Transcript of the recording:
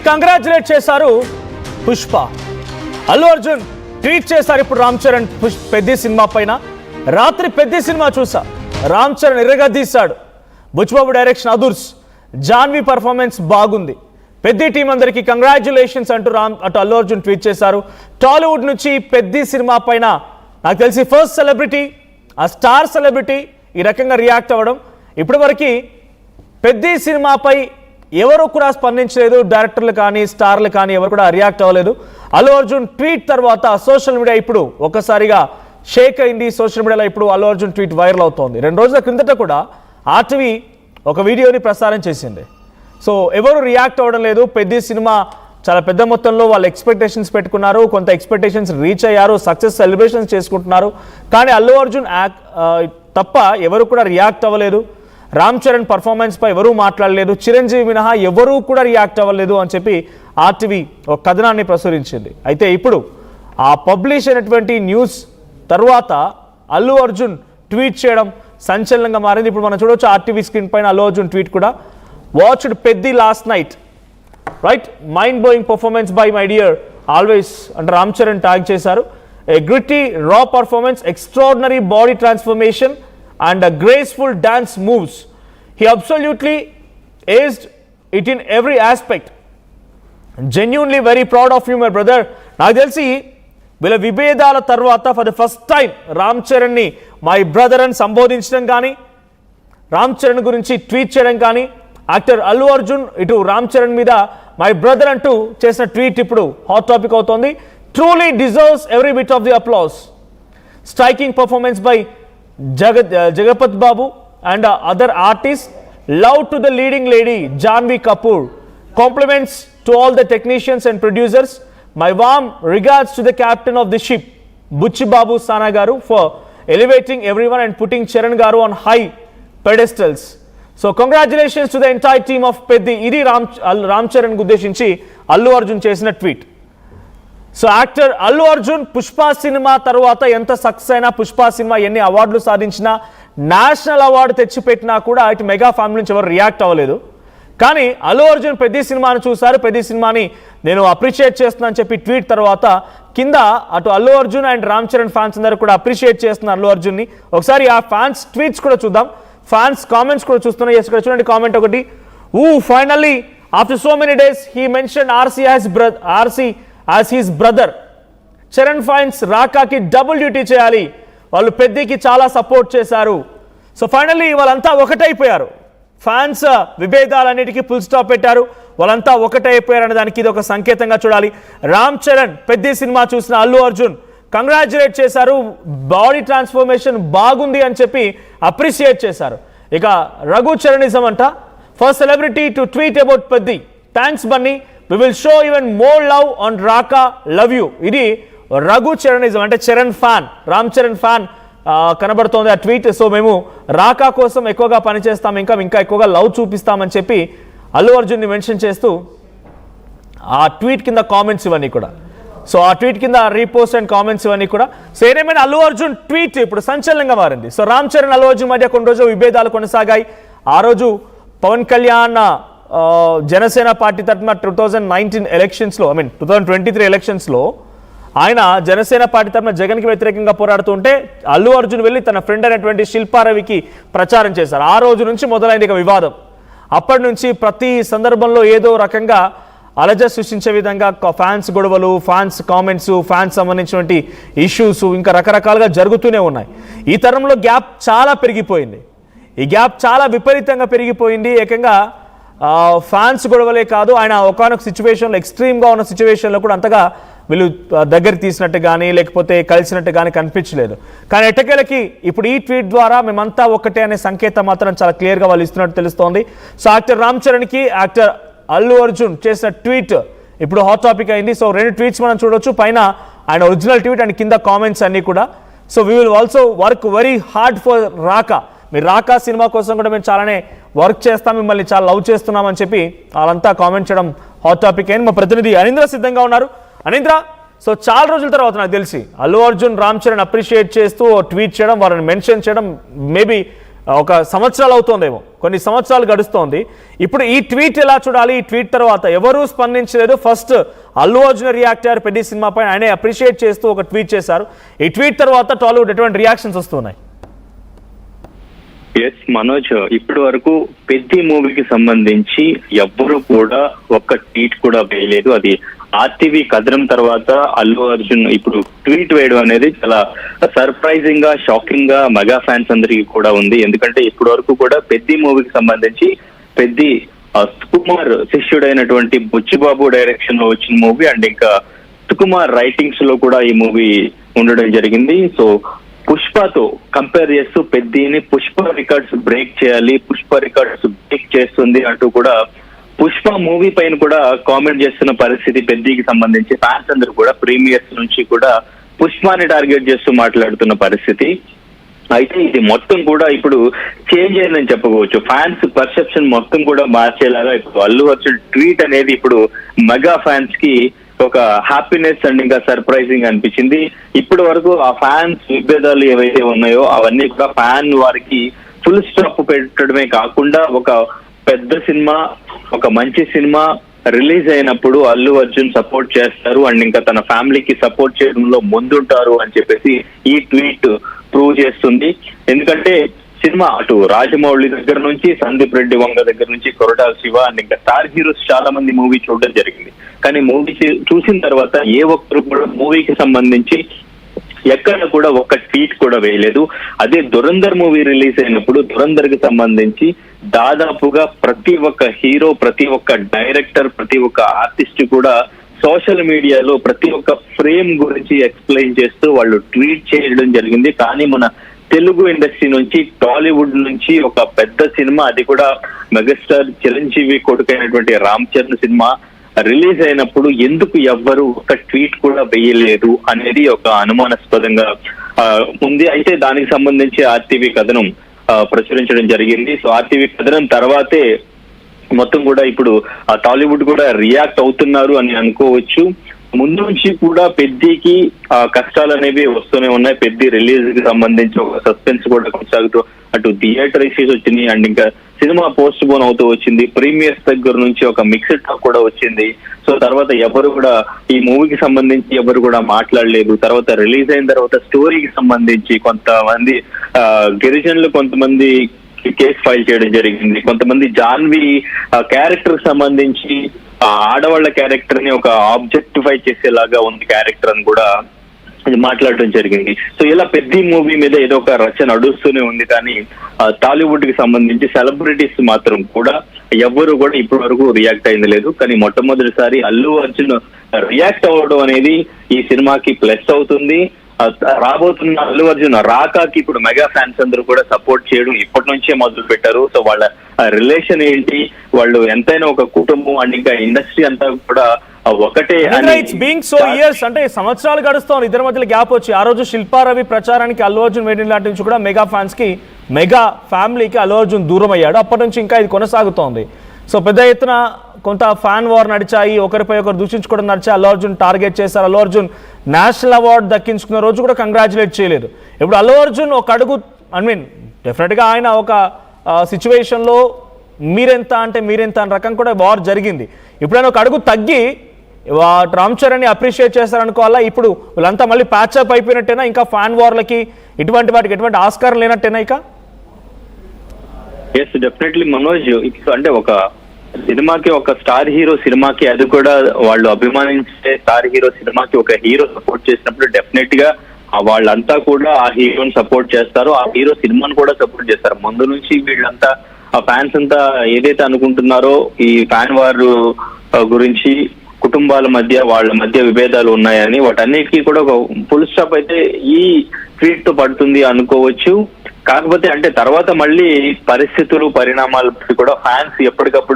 Congratulate చేశారు Pushpa. Allu Arjun tweet చేశారు ఇప్పుడు రామ్ చరణ్ పెద్ది సినిమా పైన. రాత్రి పెద్ది సినిమా చూసా, రామ్ చరణ్ ఇరగదీశాడు. బుచ్చిబాబు డైరెక్షన్ అదుర్స్, జాన్వి పర్ఫార్మెన్స్ బాగుంది, పెద్ది టీం అందరికీ కంగ్రాచులేషన్స్ అంటూ అటు అల్లు అర్జున్ ట్వీట్ చేశారు. టాలీవుడ్ నుంచి పెద్ది సినిమా పైన నాకు తెలిసి ఫస్ట్ సెలబ్రిటీ, ఆ స్టార్ సెలబ్రిటీ ఈ రకంగా రియాక్ట్ అవ్వడం. ఇప్పటివరకు పెద్ది సినిమాపై ఎవరు కూడా స్పందించలేదు, డైరెక్టర్లు కానీ స్టార్లు కానీ ఎవరు కూడా రియాక్ట్ అవ్వలేదు. అల్లు అర్జున్ ట్వీట్ తర్వాత సోషల్ మీడియా ఇప్పుడు ఒక్కసారిగా షేక్ అయింది. సోషల్ మీడియాలో ఇప్పుడు అల్లు అర్జున్ ట్వీట్ వైరల్ అవుతోంది. 2 రోజుల క్రిందట కూడా ఆర్టీవీ ఒక వీడియోని ప్రసారం చేసింది. సో ఎవరు రియాక్ట్ అవ్వడం లేదు. పెద్ది సినిమా చాలా పెద్ద మొత్తంలో వాళ్ళు ఎక్స్పెక్టేషన్స్ పెట్టుకున్నారు, కొంత ఎక్స్పెక్టేషన్స్ రీచ్ అయ్యారు, సక్సెస్ సెలబ్రేషన్స్ చేసుకుంటున్నారు. కానీ అల్లు అర్జున్ తప్ప ఎవరు కూడా రియాక్ట్ అవ్వలేదు. రామ్ చరణ్ పర్ఫార్మెన్స్ పై ఎవరూ మాట్లాడలేదు, చిరంజీవి మినహా ఎవరూ కూడా రియాక్ట్ అవ్వలేదు అని చెప్పి ఆర్టీవీ ఒక కథనాన్ని ప్రచురించింది. అయితే ఇప్పుడు ఆ పబ్లిష్ అయినటువంటి న్యూస్ తర్వాత అల్లు అర్జున్ ట్వీట్ చేయడం సంచలనంగా మారింది. ఇప్పుడు మనం చూడవచ్చు ఆర్టీవీ స్క్రీన్ పైన అల్లు అర్జున్ ట్వీట్ కూడా. Watched Peddi last night, right, mind blowing performance by my dear always అంటే రామ్ చరణ్ ట్యాగ్ చేశారు. ఏ గ్రిటీ రా performance, extraordinary body transformation and a graceful dance moves. He absolutely aced it in every aspect. Genuinely very proud of you, my brother. నాకు తెలిసి వీళ్ళ విభేదాల తర్వాత for the first time Ram చరణ్ని my brother అని సంబోధించడం కానీ, రామ్ చరణ్ గురించి ట్వీట్ చేయడం కానీ, యాక్టర్ అల్లు అర్జున్ ఇటు రామ్ చరణ్ మీద మై బ్రదర్ అంటూ చేసిన ట్వీట్ ఇప్పుడు హాట్ టాపిక్ అవుతోంది. Truly deserves every bit of the applause. Striking performance by Jagapat Babu and other artists. Love to the leading lady Janvi Kapoor. Compliments to all the technicians and producers. My warm regards to the captain of the ship Butchibabu Sana Garu for elevating everyone and putting Charan Garu on high pedestals. So congratulations to the entire team of Peddi. Idi Ram Charan Guddeshinchi Allu Arjun chesina tweet. So actor Allu Arjun Pushpa cinema తర్వాత ఎంత success అయినా, Pushpa cinema ఎన్ని అవార్డులు సాధించినా, national award తెచ్చిపెట్టినా కూడా ఇటు mega family నుంచి ఎవరు react అవ్వలేదు. కానీ అల్లు అర్జున్ పెద్ది సినిమాని చూశారు, పెద్ది సినిమాని నేను అప్రిషియేట్ చేస్తున్నాను చెప్పి ట్వీట్ తర్వాత కింద అటు అల్లు అర్జున్ అండ్ రామ్ చరణ్ ఫ్యాన్స్ అందరూ కూడా అప్రిషియేట్ చేస్తున్నారు అల్లు అర్జున్ని. ఒకసారి ఆ ఫ్యాన్స్ ట్వీట్స్ కూడా చూద్దాం, ఫ్యాన్స్ కామెంట్స్ కూడా చూస్తున్నాం. ఇక్కడ చూడండి కామెంట్ ఒకటి. Finally after so many days he mention RC as his brother. Charan fans రాకాకి డబుల్ డ్యూటీ చేయాలి, వాళ్ళు పెద్దికి చాలా సపోర్ట్ చేశారు. సో ఫైనల్లీ వాళ్ళంతా ఒకటైపోయారు. ఫ్యాన్స్ విభేదాలన్నిటికీ ఫుల్ స్టాప్ పెట్టారు, వాళ్ళంతా ఒకటైపోయారు అనే దానికి ఇది ఒక సంకేతంగా చూడాలి. రామ్ చరణ్ పెద్ది సినిమా చూసిన అల్లు అర్జున్ కంగ్రాచులేట్ చేశారు, బాడీ ట్రాన్స్ఫర్మేషన్ బాగుంది అని చెప్పి అప్రిషియేట్ చేశారు. ఇక రఘు చరణిజం అంట, first celebrity to tweet about Peddi, thanks Bunny, we will show even more love on Raka, love you. ఇది రఘు చరణిజం అంటే చరణ్ ఫ్యాన్, రామ్ చరణ్ ఫ్యాన్ కనబడుతోంది ఆ ట్వీట్. సో మేము రాకా కోసం ఎక్కువగా పనిచేస్తాం, ఇంకా ఎక్కువగా లవ్ చూపిస్తామని చెప్పి అల్లు అర్జున్ని మెన్షన్ చేస్తూ ఆ ట్వీట్ కింద కామెంట్స్ ఇవన్నీ కూడా. సో ఆ ట్వీట్ కింద రీపోస్ట్ అండ్ కామెంట్స్ ఇవన్నీ కూడా. సో ఏదేమైనా అల్లు అర్జున్ ట్వీట్ ఇప్పుడు సంచలనంగా మారింది. సో రామ్ చరణ్ అల్లు అర్జున్ మధ్య కొన్ని రోజులు విభేదాలు కొనసాగాయి. ఆ రోజు పవన్ కళ్యాణ్ జనసేన పార్టీ తరఫున 2019 ఎలక్షన్స్లో 2023 ఎలక్షన్స్లో ఆయన జనసేన పార్టీ తరఫున జగన్కి వ్యతిరేకంగా పోరాడుతుంటే అల్లు అర్జున్ వెళ్ళి తన ఫ్రెండ్ అయినటువంటి శిల్పారవికి ప్రచారం చేశారు. ఆ రోజు నుంచి మొదలైంది ఇక వివాదం. అప్పటి నుంచి ప్రతి సందర్భంలో ఏదో రకంగా అలజ సృష్టించే విధంగా ఫ్యాన్స్ గొడవలు, ఫ్యాన్స్ కామెంట్స్, ఫ్యాన్స్ సంబంధించినటువంటి ఇష్యూస్ ఇంకా రకరకాలుగా జరుగుతూనే ఉన్నాయి. ఈ తరంలో గ్యాప్ చాలా పెరిగిపోయింది. ఈ గ్యాప్ చాలా విపరీతంగా పెరిగిపోయింది. ఏకంగా ఫ్యాన్స్ గొడవలే కాదు, ఆయన ఒకనొక సిచ్యువేషన్లో ఎక్స్ట్రీమ్గా ఉన్న సిచ్యువేషన్లో కూడా అంతగా వీళ్ళు దగ్గర తీసినట్టు కానీ లేకపోతే కలిసినట్టు కానీ కనిపించలేదు. కానీ ఎట్టకేలకి ఇప్పుడు ఈ ట్వీట్ ద్వారా మేమంతా ఒకటే అనే సంకేతం మాత్రం చాలా క్లియర్గా వాళ్ళు ఇస్తున్నట్టు తెలుస్తోంది. సో యాక్టర్ రామ్ చరణ్కి యాక్టర్ అల్లు అర్జున్ చేసిన ట్వీట్ ఇప్పుడు హాట్ టాపిక్ అయింది. సో 2 ట్వీట్స్ మనం చూడొచ్చు, పైన ఆయన ఒరిజినల్ ట్వీట్ అండ్ కింద కామెంట్స్ అన్నీ కూడా. So we will also work very hard for Raka, మీరు రాకా సినిమా కోసం కూడా మేము చాలానే వర్క్ చేస్తాం, మిమ్మల్ని చాలా లవ్ చేస్తున్నామని చెప్పి వాళ్ళంతా కామెంట్ చేయడం హాట్ టాపిక్ అయింది. మా ప్రతినిధి అనీంద్ర సిద్ధంగా ఉన్నారు. అనీంద్ర, సో చాలా రోజుల తర్వాత నాకు తెలిసి అల్లు అర్జున్ రామ్ చరణ్ అప్రిషియేట్ చేస్తూ ట్వీట్ చేయడం, వాళ్ళని మెన్షన్ చేయడం, మేబీ ఒక సంవత్సరాలు అవుతోందేమో, కొన్ని సంవత్సరాలు గడుస్తోంది. ఇప్పుడు ఈ ట్వీట్ ఎలా చూడాలి? ఈ ట్వీట్ తర్వాత ఎవరూ స్పందించలేదు. ఫస్ట్ అల్లు అర్జున్ రియాక్ట్ అయ్యారు పెద్ది సినిమాపై, ఆయనే అప్రిషియేట్ చేస్తూ ఒక ట్వీట్ చేశారు. ఈ ట్వీట్ తర్వాత టాలీవుడ్ ఎటువంటి రియాక్షన్స్ వస్తున్నాయి? ఎస్ మనోజ్, ఇప్పటి వరకు పెద్ది మూవీకి సంబంధించి ఎవ్వరు కూడా ఒక్క ట్వీట్ కూడా వేయలేదు. అది ఆర్టీవీ కథనం తర్వాత అల్లు అర్జున్ ఇప్పుడు ట్వీట్ వేయడం అనేది చాలా సర్ప్రైజింగ్ గా, షాకింగ్ గా మెగా ఫ్యాన్స్ అందరికీ కూడా ఉంది. ఎందుకంటే ఇప్పటి వరకు కూడా పెద్ది మూవీకి సంబంధించి పెద్ది సుకుమార్ శిష్యుడైనటువంటి బుచ్చిబాబు డైరెక్షన్ లో వచ్చిన మూవీ అండ్ ఇంకా సుకుమార్ రైటింగ్స్ లో కూడా ఈ మూవీ ఉండడం జరిగింది. సో పుష్పతో కంపేర్ చేస్తూ పెద్దిని పుష్ప రికార్డ్స్ బ్రేక్ చేయాలి, పుష్ప రికార్డ్స్ బ్రేక్ చేస్తుంది అంటూ కూడా పుష్ప మూవీ పైన కూడా కామెంట్ చేస్తున్న పరిస్థితి పెద్దికి సంబంధించి ఫ్యాన్స్ అందరూ కూడా ప్రీమియర్స్ నుంచి కూడా పుష్పాని టార్గెట్ చేస్తూ మాట్లాడుతున్న పరిస్థితి. అయితే ఇది మొత్తం కూడా ఇప్పుడు చేంజ్ అయిందని చెప్పుకోవచ్చు. ఫ్యాన్స్ పర్సెప్షన్ మొత్తం కూడా మార్చేలాగా ఇప్పుడు అల్లు అర్జున్ ట్వీట్ అనేది ఇప్పుడు మెగా ఫ్యాన్స్ కి ఒక హ్యాపీనెస్ అండ్ ఇంకా సర్ప్రైజింగ్ అనిపించింది. ఇప్పటి వరకు ఆ ఫ్యాన్స్ విభేదాలు ఏవైతే ఉన్నాయో అవన్నీ కూడా ఫ్యాన్ వారికి ఫుల్ స్టాప్ పెట్టడమే కాకుండా ఒక పెద్ద సినిమా, ఒక మంచి సినిమా రిలీజ్ అయినప్పుడు అల్లు అర్జున్ సపోర్ట్ చేస్తారు అండ్ ఇంకా తన ఫ్యామిలీకి సపోర్ట్ చేయడంలో ముందుంటారు అని చెప్పేసి ఈ ట్వీట్ ప్రూవ్ చేస్తుంది. ఎందుకంటే సినిమా అటు రాజమౌళి దగ్గర నుంచి, సందీప్ రెడ్డి వంగ దగ్గర నుంచి, కొరటాల శివ అండ్ ఇంకా స్టార్ హీరోస్ చాలా మంది మూవీ చూడడం జరిగింది. కానీ మూవీ చూసిన తర్వాత ఏ ఒక్కరు కూడా మూవీకి సంబంధించి ఎక్కడ కూడా ఒక్క ట్వీట్ కూడా వేయలేదు. అదే దురంధర్ మూవీ రిలీజ్ అయినప్పుడు దురంధర్ కి సంబంధించి దాదాపుగా ప్రతి ఒక్క హీరో, ప్రతి ఒక్క డైరెక్టర్, ప్రతి ఒక్క ఆర్టిస్ట్ కూడా సోషల్ మీడియాలో ప్రతి ఒక్క ఫ్రేమ్ గురించి ఎక్స్ప్లెయిన్ చేస్తూ వాళ్ళు ట్వీట్ చేయడం జరిగింది. కానీ మన తెలుగు ఇండస్ట్రీ నుంచి, టాలీవుడ్ నుంచి ఒక పెద్ద సినిమా, అది కూడా మెగాస్టార్ చిరంజీవి కొడుకైనటువంటి రామ్ చరణ్ సినిమా రిలీజ్ అయినప్పుడు ఎందుకు ఎవ్వరు ఒక ట్వీట్ కూడా వేయలేదు అనేది ఒక అనుమానాస్పదంగా ఉంది. అయితే దానికి సంబంధించి ఆర్టీవీ కథనం ప్రచురించడం జరిగింది. సో ఆర్టీవీ కథనం తర్వాతే మొత్తం కూడా ఇప్పుడు టాలీవుడ్ కూడా రియాక్ట్ అవుతున్నారు అని అనుకోవచ్చు. ముందు నుంచి కూడా పెద్దికి కష్టాలు అనేవి వస్తూనే ఉన్నాయి. పెద్ది రిలీజ్ కి సంబంధించి ఒక సస్పెన్స్ కూడా కొనసాగుతూ అటు థియేటర్ ఇష్యూస్ వచ్చినాయి అండ్ ఇంకా సినిమా పోస్ట్ పోన్ అవుతూ వచ్చింది. ప్రీమియర్స్ దగ్గర నుంచి ఒక మిక్స్డ్ టాక్ కూడా వచ్చింది. సో తర్వాత ఎవరు కూడా ఈ మూవీకి సంబంధించి ఎవరు కూడా మాట్లాడలేదు. తర్వాత రిలీజ్ అయిన తర్వాత స్టోరీకి సంబంధించి కొంతమంది గిరిజనులు కొంతమంది కేసు ఫైల్ చేయడం జరిగింది. కొంతమంది జాన్వి క్యారెక్టర్ సంబంధించి ఆడవాళ్ల క్యారెక్టర్ ని ఒక ఆబ్జెక్టిఫై చేసేలాగా ఉంది క్యారెక్టర్ అని కూడా మాట్లాడడం జరిగింది. సో ఇలా పెద్ద మూవీ మీద ఏదో ఒక రచన నడుస్తూనే ఉంది. కానీ టాలీవుడ్ కి సంబంధించి సెలబ్రిటీస్ మాత్రం కూడా ఎవ్వరు కూడా ఇప్పటి వరకు రియాక్ట్ అయింది లేదు. కానీ మొట్టమొదటిసారి అల్లు అర్జున్ రియాక్ట్ అవ్వడం అనేది ఈ సినిమాకి ప్లస్ అవుతుంది. రాబోతున్న అల్లు అర్జున్ రాకాకి ఇప్పుడు మెగా ఫ్యాన్స్ అందరూ కూడా సపోర్ట్ చేయడం ఇప్పటి నుంచే మొదలు పెట్టారు. సో వాళ్ళ రిలేషన్ ఏంటి, వాళ్ళు ఎంతైనా ఒక కుటుంబం అండ్ ఇంకా ఇండస్ట్రీ అంతా కూడా ఒకటే బీయింగ్ సో ఇయర్స్, అంటే సంవత్సరాలు గడుస్తోంది, ఇద్దరి మధ్యలో గ్యాప్ వచ్చి ఆ రోజు శిల్పారవి ప్రచారానికి అల్లు అర్జున్ వేడిన లాంటి నుంచి కూడా మెగా ఫ్యాన్స్ కి, మెగా ఫ్యామిలీకి అల్లు అర్జున్ దూరం అయ్యాడు. అప్పటి నుంచి ఇంకా ఇది కొనసాగుతోంది. సో పెద్ద ఎత్తున కొంత ఫ్యాన్ వార్ నడిచాయి, ఒకరిపై ఒకరు దూషించుకోవడం నడిచాయి. అల్లు అర్జున్ టార్గెట్ చేశారు. అల్లు అర్జున్ నేషనల్ అవార్డు దక్కించుకున్న రోజు కూడా కంగ్రాచులేట్ చేయలేదు. ఇప్పుడు అల్లు అర్జున్ ఒక అడుగు, డెఫినెట్గా ఆయన ఒక సిచ్యువేషన్లో మీరెంత అంటే మీరెంత అనే రకం కూడా వార్ జరిగింది. ఇప్పుడు ఆయన ఒక అడుగు తగ్గి రామ్ చరణ్ని అప్రిషియేట్ చేస్తారనుకోవాలా? ఇప్పుడు వీళ్ళంతా మళ్ళీ ప్యాచప్ అయిపోయినట్టేనా? ఇంకా ఫ్యాన్ వార్లకి ఇటువంటి వాటికి ఎటువంటి ఆస్కారం లేనట్టేనా ఇక? ఎస్ డెఫినెట్లీ మనోజ్, అంటే ఒక సినిమాకి, ఒక స్టార్ హీరో సినిమాకి, అది కూడా వాళ్ళు అభిమానించే స్టార్ హీరో సినిమాకి ఒక హీరో సపోర్ట్ చేసినప్పుడు డెఫినెట్ గా వాళ్ళంతా కూడా ఆ హీరోని సపోర్ట్ చేస్తారు, ఆ హీరో సినిమాని కూడా సపోర్ట్ చేస్తారు. ముందు నుంచి వీళ్ళంతా ఆ ఫ్యాన్స్ అంతా ఏదైతే అనుకుంటున్నారో ఈ ఫ్యాన్ వార్ గురించి, కుటుంబాల మధ్య వాళ్ళ మధ్య విభేదాలు ఉన్నాయని, వాటన్నిటికీ కూడా ఒక ఫుల్ స్టాప్ అయితే ఈ ట్వీట్ తో పడుతుంది అనుకోవచ్చు. కాకపోతే అంటే తర్వాత మళ్ళీ పరిస్థితులు, పరిణామాలు కూడా ఫ్యాన్స్ ఎప్పటికప్పుడు